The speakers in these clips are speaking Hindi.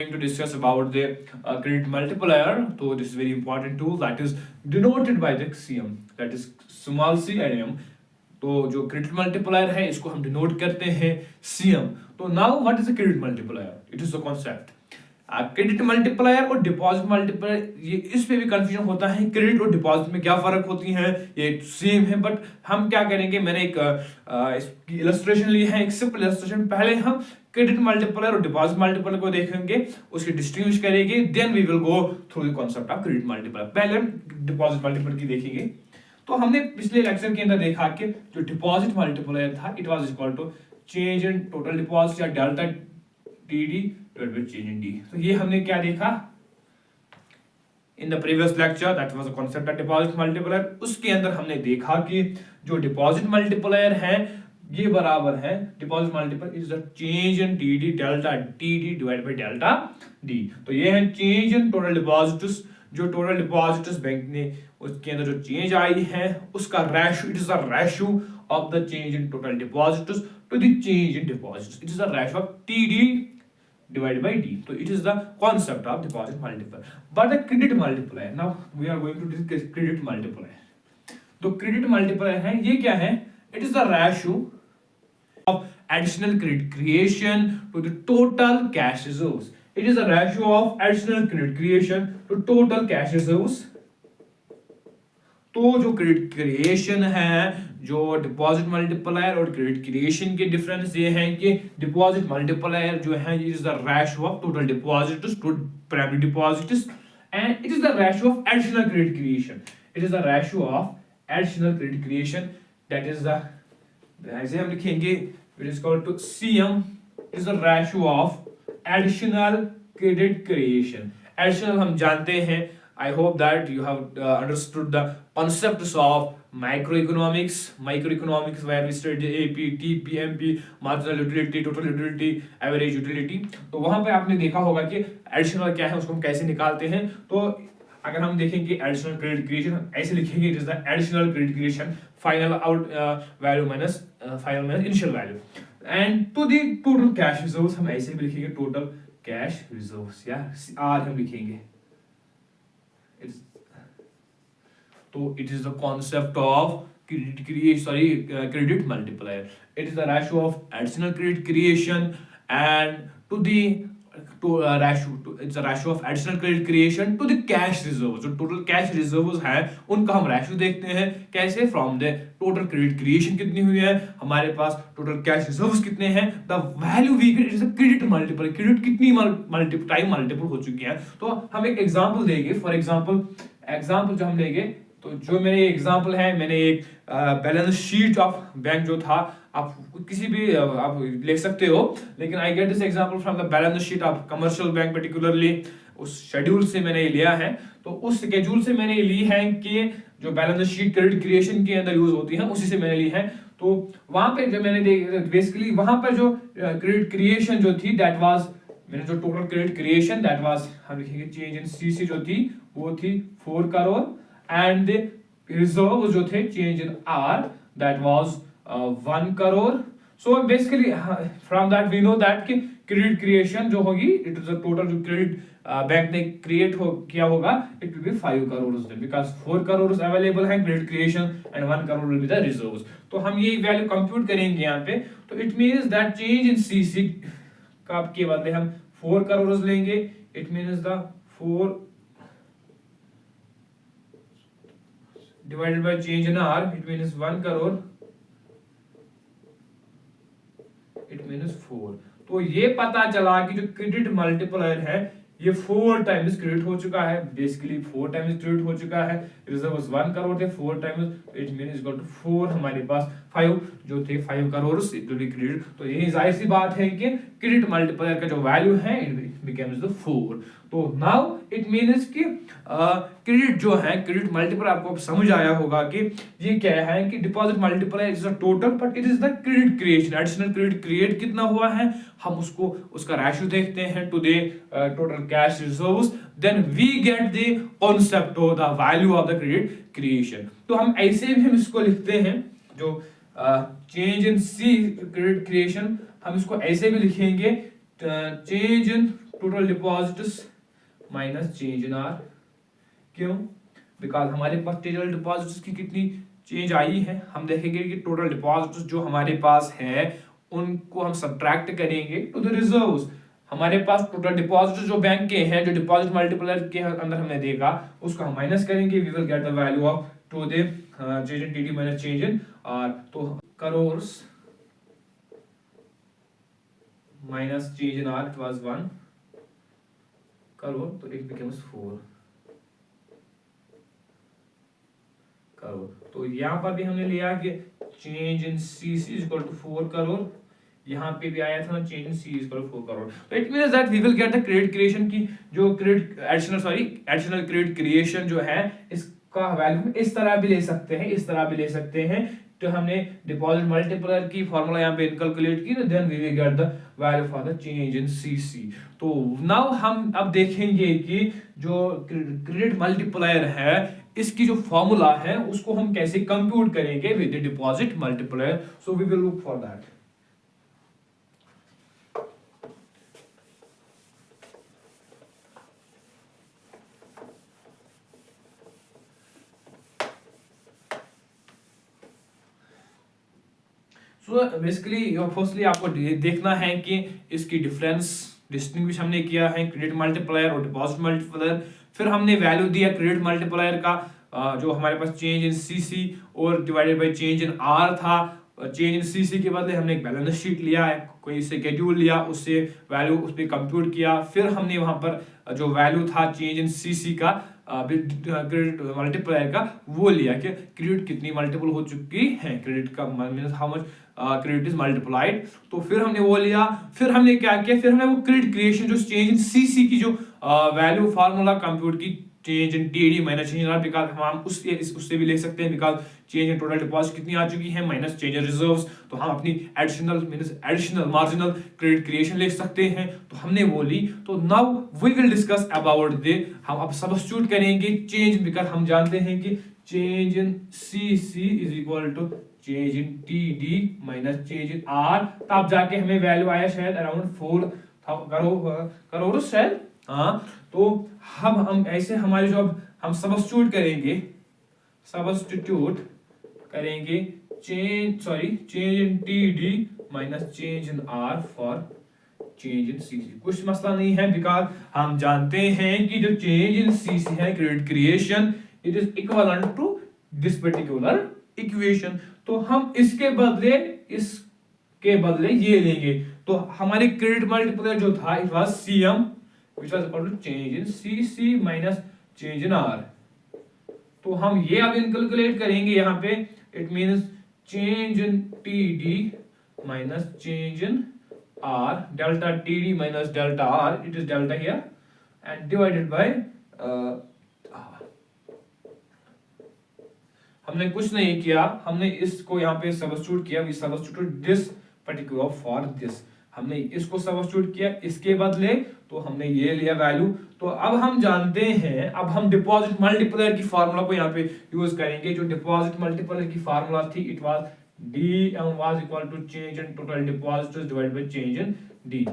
going to discuss about the credit multiplier. So this is very important tool that is denoted by the CM, that is small c and m. तो जो क्रेडिट मल्टीप्लायर है इसको हम डिनोट करते हैं CM. तो now what is a credit multiplier? It is the concept. Credit multiplier और डिपॉजिट मल्टीप्लायर, ये इस पे भी कंफ्यूजन होता है क्रेडिट और डिपॉजिट में क्या फर्क होती है. ये सेम है बट हम क्या करेंगे, मैंने एक इसकी इलस्ट्रेशन ली है, एक सिंपल इलस्ट्रेशन. पहले हम क्रेडिट मल्टीप्लायर और डिपॉजिट मल्टीप्लायर को देखेंगे, उसकी डिस्टिंग्विश करेंगे, then we will go through the concept of credit multiplier. पहले हम डिपॉजिट मल्टीप्लायर की देखेंगे. तो हमने पिछले लेक्चर के अंदर देखा कि जो डिपॉजिट मल्टीप्लायर था it was equal to change in total deposit या delta TD divided by change in D. तो ये हमने क्या देखा in the previous lecture, that was the concept of deposit multiplier. उसके अंदर हमने देखा कि जो डिपॉजिट मल्टीप्लायर है ये बराबर है, deposit multiplier is the change in TD delta TD divided by delta D. तो ये है चेंज इन टोटल डिपॉजिट्स, जो टोटल डिपॉजिट्स बैंक ने उसके अंदर जो चेंज आई है उसका ratio, it is the ratio of the change in total deposits to the change in deposits. It is the ratio of TD divided by d. So it is the concept of deposit multiplier. But the credit multiplier, now we are going to discuss credit multiplier. तो credit multiplier है, ये क्या है? It is the ratio of additional credit creation to the total cash reserves. It is the ratio of additional credit creation to total cash reserves. तो जो क्रेडिट क्रिएशन है, जो डिपॉजिट मल्टीप्लायर और क्रेडिट क्रिएशन के डिफरेंस ये है कि डिपॉजिट मल्टीप्लायर जो है it is the ratio of total deposits to primary deposits and it is the ratio of additional credit creation. It is the ratio of additional credit creation, that is the, ऐसे हम लिखेंगे, it is called to CM. It is the ratio of additional credit creation. Additional हम जानते हैं, I hope that you have understood the concepts of microeconomics. Microeconomics where we study AP, TP, MP, marginal utility, total utility, average utility. तो वहां पे आपने देखा होगा कि एडिशनल क्या है, उसको हम कैसे निकालते हैं. तो अगर हम देखेंगे एडिशनल क्रेडिट क्रिएशन ऐसे लिखेंगे, it is the additional credit creation final out value minus final minus initial value and to the total cash reserves. हम ऐसे भी लिखेंगे टोटल कैश रिजर्व्स या आर हम लिखेंगे. तो it is the concept of credit multiplier. It is the ratio of additional credit creation and to the it's a ratio of additional credit creation to the cash reserves. जो total cash reserves है उनका हम ratio देखते हैं कैसे, from the total credit creation कितनी हुई है, हमारे पास total cash reserves कितने हैं, the value we get, it is a credit multiplier. credit कितनी टाइम मल्टीपल हो चुकी है. तो हम एक एग्जांपल देंगे. फॉर एग्जांपल जो हम लेंगे, तो जो मेरे एग्जांपल है, मैंने एक बैलेंस शीट ऑफ बैंक जो था, आप किसी भी आप लिख सकते हो, लेकिन I get this example from the balance sheet of commercial bank particularly. उस शेड्यूल से मैंने लिया है, तो उस शेड्यूल से मैंने ली है कि जो बैलेंस शीट क्रेडिट क्रिएशन के अंदर यूज होती है उसी से मैंने ली है. तो वहां पे जो मैंने बेसिकली वहां पर जो क्रेडिट क्रिएशन जो थी दैट वाज, मैंने जो total credit creation that was, हम लिखेंगे चेंज इन CC जो थी वो थी 4 करोड़ and the reserve जो थे change in R that was 1 crore. So basically from that we know that कि credit creation जो होगी, it is the total जो credit बैंक ने create किया होगा, it will be 5 crores then because 4 crores available है credit creation and 1 crore will be the reserves. तो हम ये value compute करेंगे यहाँ पे. तो it means that change in CC का के बदले हम 4 crores लेंगे. It means the 4 divided by change in R, it means 1 crore, it means 4. तो ये पता चला कि जो क्रेडिट मल्टीप्लायर है ये 4 टाइम्स क्रेडिट हो चुका है, बेसिकली 4 टाइम्स क्रेडिट हो चुका है. रिजर्व 1 करोड़ थे, 4 times, it mean is equal to 4, हमारे पास 5 जो थे 5 करोड़ क्रेडिट. तो यही जाहिर सी बात है कि क्रेडिट मल्टीप्लायर का जो वैल्यू है इट बिकम्स द 4. तो नाउ इट मीन्स कि क्रेडिट जो है, क्रेडिट मल्टीप्लायर आपको समझ आया होगा कि ये क्या है कि deposit multiplier is the total but it is the credit creation. Additional credit create कितना हुआ है, हम उसको उसका रेशियो देखते हैं to the total cash reserves, then we get the concept of the value of the credit creation. तो हम ऐसे भी हम इसको लिखते हैं, जो change in C credit creation हम इसको ऐसे भी लिखेंगे, change in total deposits minus change in are. क्यों? बिकॉज हमारे पास टोटल डिपॉजिट्स की कितनी चेंज आई है, हम देखेंगे कि टोटल डिपॉजिट्स जो हमारे पास है उनको हम सब्ट्रैक्ट करेंगे टू द रिजर्व्स। हमारे पास टोटल डिपॉजिट्स जो बैंक के हैं, जो डिपॉजिट मल्टीप्लायर के अंदर हमने देखा, उसको हम माइनस करेंगे, we will get the value of to the change in TD minus change in R. तो crores minus change in R, it was 1 crore, तो इट बिकम्स 4 करोड़। तो यहाँ पर भी हमने लिया कि change in CC is equal to 4 crore, यहाँ पे भी आया था ना change in C is equal to 4 crore. तो it means that we will get the credit creation की जो क्रेडिट एडिशनल क्रेडिट क्रिएशन जो है, इसका वैल्यू इस तरह भी ले सकते हैं, इस तरह भी ले सकते हैं। तो हमने डिपॉजिट मल्टीप्लायर की फार्मूला यहाँ पे कैलकुलेट की, then we will get the value for the change in CC. तो नाउ हम अब देखेंगे कि जो क्रेडिट मल्टीप्लायर है इसकी जो फॉर्मूला है उसको हम कैसे कंप्यूट करेंगे with the deposit multiplier. So we will look for that. So basically firstly आपको देखना है कि इसकी डिफरेंस डिस्टिंग्विश हमने किया है क्रेडिट मल्टीप्लायर और डिपॉजिट मल्टीप्लायर। फिर हमने वैल्यू दिया क्रेडिट मल्टीप्लायर का जो हमारे पास चेंज इन सीसी और divided by change in are था। चेंज इन सीसी के बदले हमने एक बैलेंस शीट लिया, कोई शेड्यूल लिया, उससे वैल्यू उस पर कंप्यूट किया। फिर हमने वहां पर जो वैल्यू था चेंज इन सीसी का क्रेडिट मल्टीप्लायर का वो लिया कि क्रेडिट कितनी मल्टीपल हो चुकी है, क्रेडिट का means how much credit is multiplied. तो फिर हमने वो लिया। फिर हमने क्या किया, फिर हमने वो क्रेडिट क्रिएशन जो चेंज इन सीसी की जो वैल्यू फार्मूला कंप्यूट की change in TD minus change in are, because हम उससे भी ले सकते हैं, because change in total deposit कितनी आ चुकी है माइनस चेंज इन रिजर्व्स। तो हम अपनी एडिशनल मार्जिनल क्रेडिट क्रिएशन ले सकते हैं, तो हमने वो ली। तो now we will discuss about the, हम अब सब्स्टिट्यूट करेंगे चेंज, बिकॉज हम जानते हैं कि change in CC is equal to change in TD minus change in R. तब जाके हमें वैल्यू आया शायद अराउंड 4 करोड़ शायद। हाँ, तो हम ऐसे हमारे जो अब हम सब्स्टिट्यूट करेंगे change in TD minus change in are for change in CC. कुछ मसला नहीं है, बिकॉज हम जानते हैं कि जो चेंज इन सीसी है credit creation, it is equivalent to this particular equation. तो हम इसके बदले ये लेंगे। तो हमारे क्रेडिट मल्टीप्लायर जो था it was CM which was equal to change in CC minus change in R. तो हम ये अब कैलकुलेट करेंगे यहाँ पे, it means change in TD minus change in R, delta TD minus delta R, it is delta here and divided by हमने कुछ नहीं किया, हमने इसको यहाँ पे सब्स्टिट्यूट किया, we substitute this particular for this. हमने इसको सब्स्टिट्यूट किया इसके बदले, तो हमने ये लिया वैल्यू। तो अब हम जानते हैं, अब हम डिपॉजिट मल्टीप्लायर की फार्मूला को यहाँ पे यूज करेंगे। जो डिपॉजिट मल्टीप्लायर की फार्मूला थी, it was DM was equal to change in total deposits divided by change in D,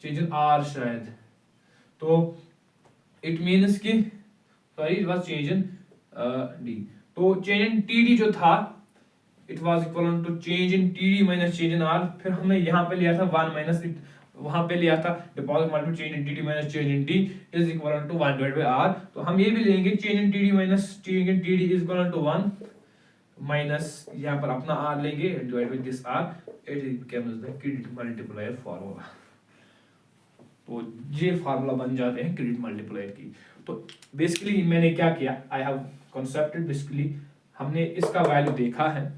change in R शायद। तो इट मींस कि sorry it was change in D। तो चेंज इन TD जो था it was equal to change in TD minus change in R। फिर हमने यहाँ पे लिया था 1 माइनस, वहां पे लिया था deposit multiply change in TD minus change in D is equal to 1 divided by R। तो हम ये भी लेंगे change in TD minus change in TD is equal to 1 minus यहाँ पर अपना R लेंगे divide by this R, it becomes the credit multiplier formula. तो ये फार्मूला बन जाते हैं क्रेडिट मल्टीप्लायर की। तो बेसिकली मैंने क्या किया, आई हैव कंसेप्टेड, बेसिकली हमने इसका वैल्यू देखा है।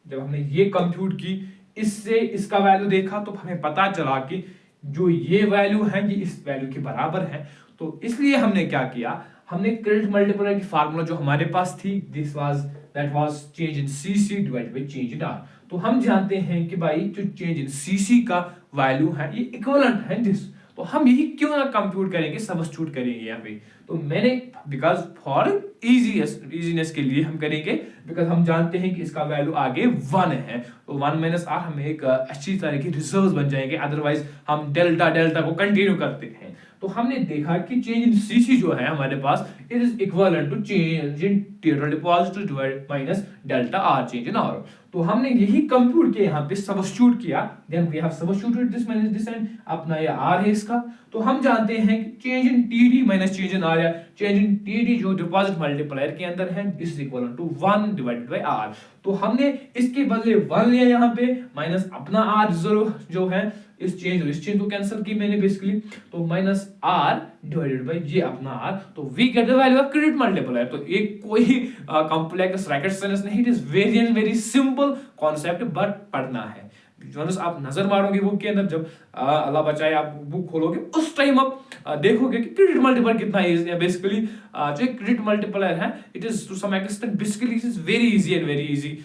जब हमने ये कंप्यूट की, इससे इसका वैल्यू देखा, तो हमें पता चला कि जो ये वैल्यू है ये इस वैल्यू के बराबर है। तो इसलिए हमने क्या किया, हमने क्रेडिट मल्टीप्लायर की फार्मूला जो हमारे पास थी, that was change in CC divided by change in R. तो हम जानते हैं कि भाई जो चेंज इन सीसी का वैल्यू है ये इक्विवेलेंट है दिस। तो हम यही क्यों ना कंप्यूट करेंगे, सब्स्टिट्यूट करेंगे यहाँ पे। तो मैंने बिकॉज फॉर इजीनेस के लिए हम करेंगे, बिकॉज हम जानते हैं कि इसका वैल्यू आगे 1 है, तो 1 माइनस आर हमें एक अच्छी तरह की रिजर्व बन जाएंगे, अदरवाइज हम डेल्टा डेल्टा को कंटिन्यू करते हैं। तो हमने देखा कि चेंज इन सीसी जो है हमारे पास, it is equal to change in total deposit divide minus delta R change in R. तो हमने यही कंप्यूट किया, यहाँ पे सब्स्टिट्यूट किया, then we have substituted this minus this and अपना ये आर है इसका। तो हम जानते हैं कि change in TD minus change in R, या चेंज इन टीडी जो डिपॉजिट मल्टीप्लायर के अंदर है, is equal to 1 divided by R. तो हमने इसके बदले 1 लिया यहाँ पे, माइनस अपना आर रिजर्व जो है, इस चेंज को कैंसिल की मैंने बेसिकली, तो माइनस आर डिवाइडेड बाय ये अपना आर, तो we get the value of credit multiplier. तो ये कोई कॉम्प्लेक्स रैकेट साइंस नहीं, it is very simple concept, but पढ़ना है। जोनस आप नजर मारोगे बुक के अंदर, जब अल्लाह बचाए आप बुक खोलोगे उस टाइम आप देखोगे कि क्रेडिट मल्टीप्लायर कितना इजी है। बेसिकली जो क्रेडिट मल्टीप्लायर है, it is to some extent basically it is very easy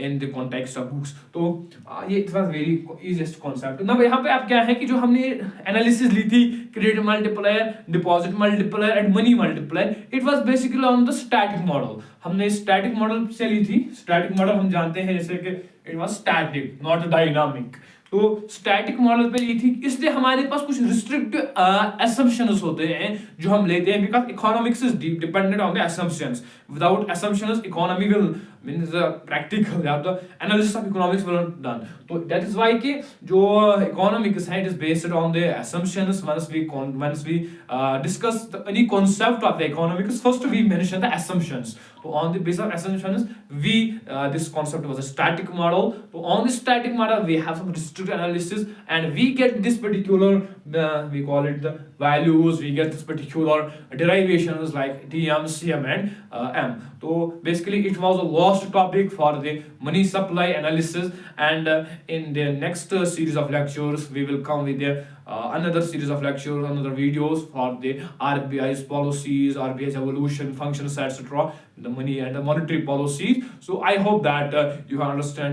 in the context of books। तो ये it was very easiest concept। ना यहाँ पे आप क्या है कि जो हमने एनालिसिस ली थी credit multiplier, deposit multiplier and money multiplier, it was basically on the static model. हमने स्टैटिक मॉडल से ली थी। स्टैटिक मॉडल हम जानते हैं जैसे कि it was static not dynamic, तो स्टैटिक मॉडल पे ली थी, इसलिए हमारे पास कुछ रिस्ट्रिक्टिव assumptions होते हैं जो हम लेते हैं, because economics is dependent on the assumptions। Without assumptions economy will means the practical या the analysis of economics will not done। तो that is why कि जो economics है, it is based on the assumptions। once we discuss any concept of the economics, first we mention the assumptions। तो on the basis of assumptions we this concept was a static model। तो on this static model we have some restricted analysis and we get this particular we call it the values, we get this particular derivations like dm, cm and m। तो basically it was a lost topic for the money supply analysis, and in the next series of lectures we will come with the another series of lectures, another videos for the RBI's policies, RBI's evolution, functions, etc., the money and the monetary policies। So I hope that you understand